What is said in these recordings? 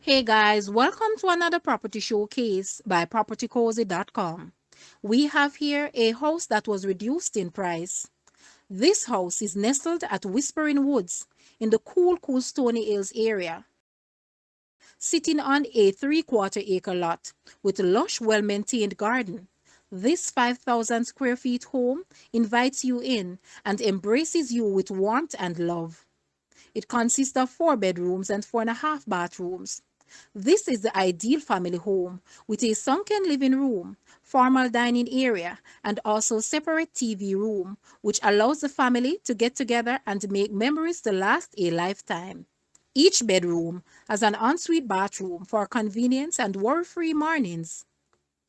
Hey guys, welcome to another property showcase by propertycozy.com. We have here a house that was reduced in price. This house is nestled at Whispering Woods in the cool Stony Hills area, sitting on a 3/4 acre lot with a lush, well-maintained garden. This 5,000 square feet home invites you in and embraces you with warmth and love. It consists of 4 bedrooms and 4.5 bathrooms. This is the ideal family home with a sunken living room, formal dining area, and also separate TV room, which allows the family to get together and make memories to last a lifetime. Each bedroom has an ensuite bathroom for convenience and worry-free mornings.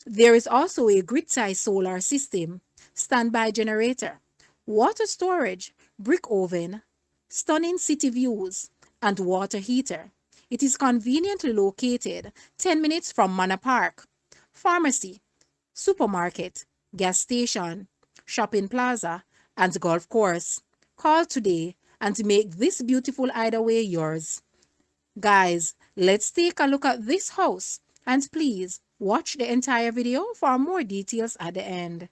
There is also a grid-tie solar system, standby generator, water storage, brick oven, stunning city views, and water heater. It is conveniently located 10 minutes from Manor Park, pharmacy, supermarket, gas station, shopping plaza, and golf course. Call today and make this beautiful hideaway yours. Guys, let's take a look at this house and please watch the entire video for more details at the end.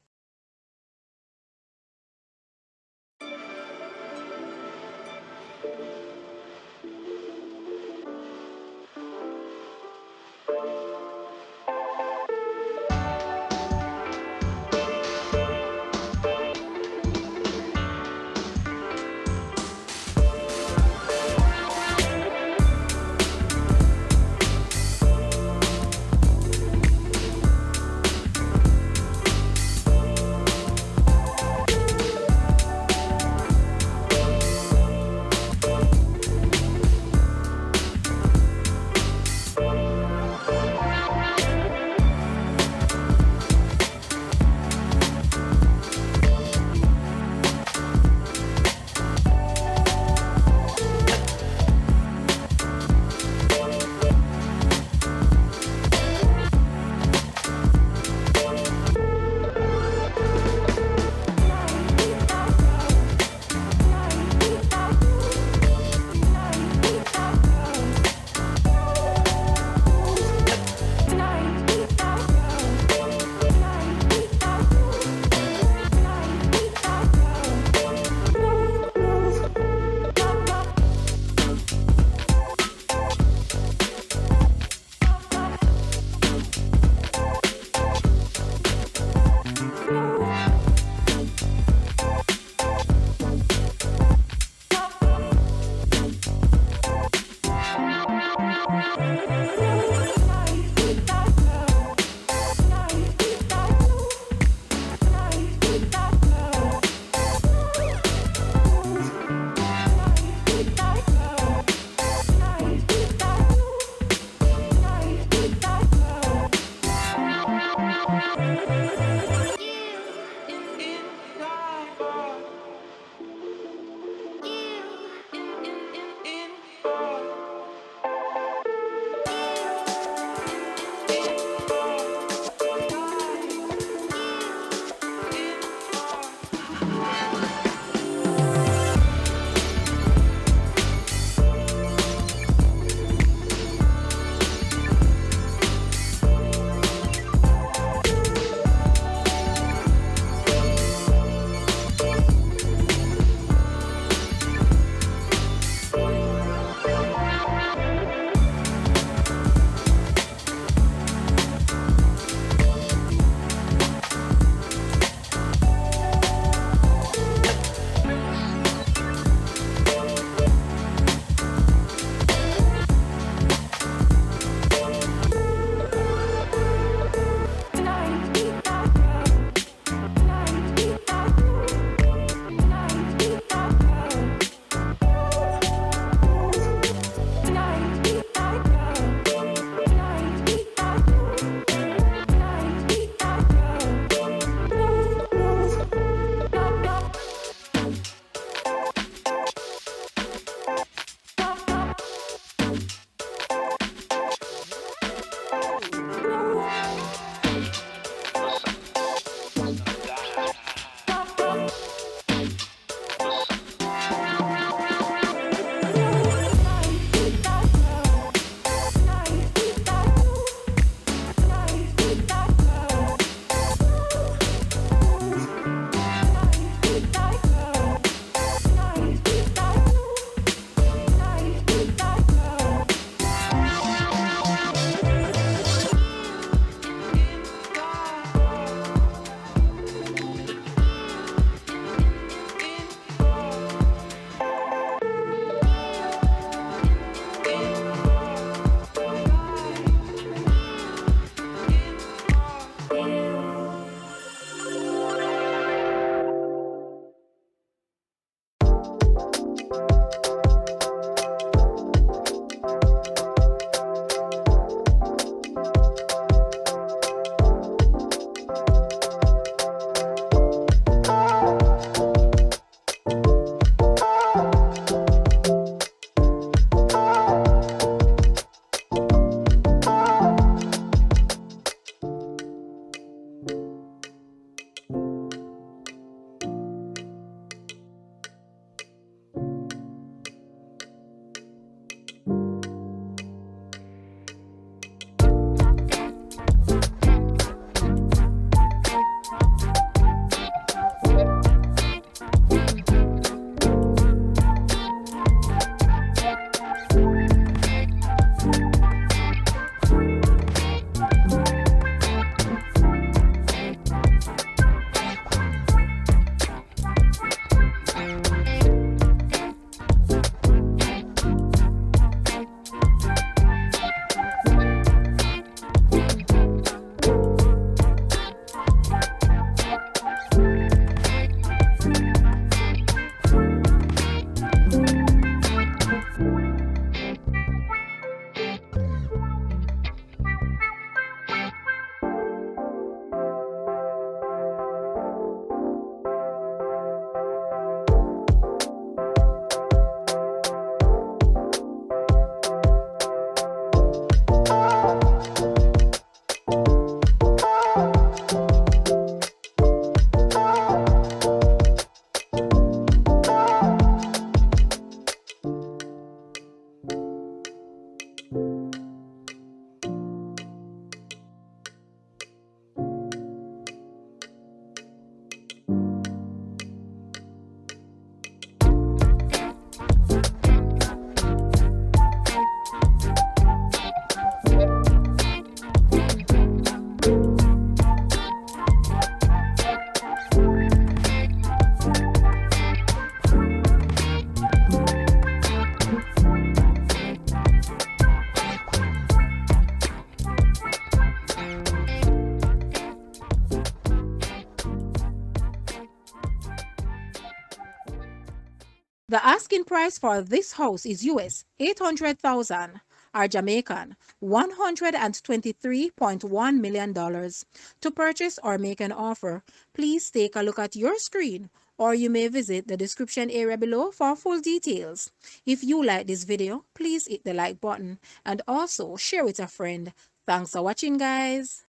The asking price for this house is US 800,000 or Jamaican $123.1 million. To purchase or make an offer, please take a look at your screen or you may visit the description area below for full details. If you like this video, please hit the like button and also share with a friend. Thanks for watching, guys.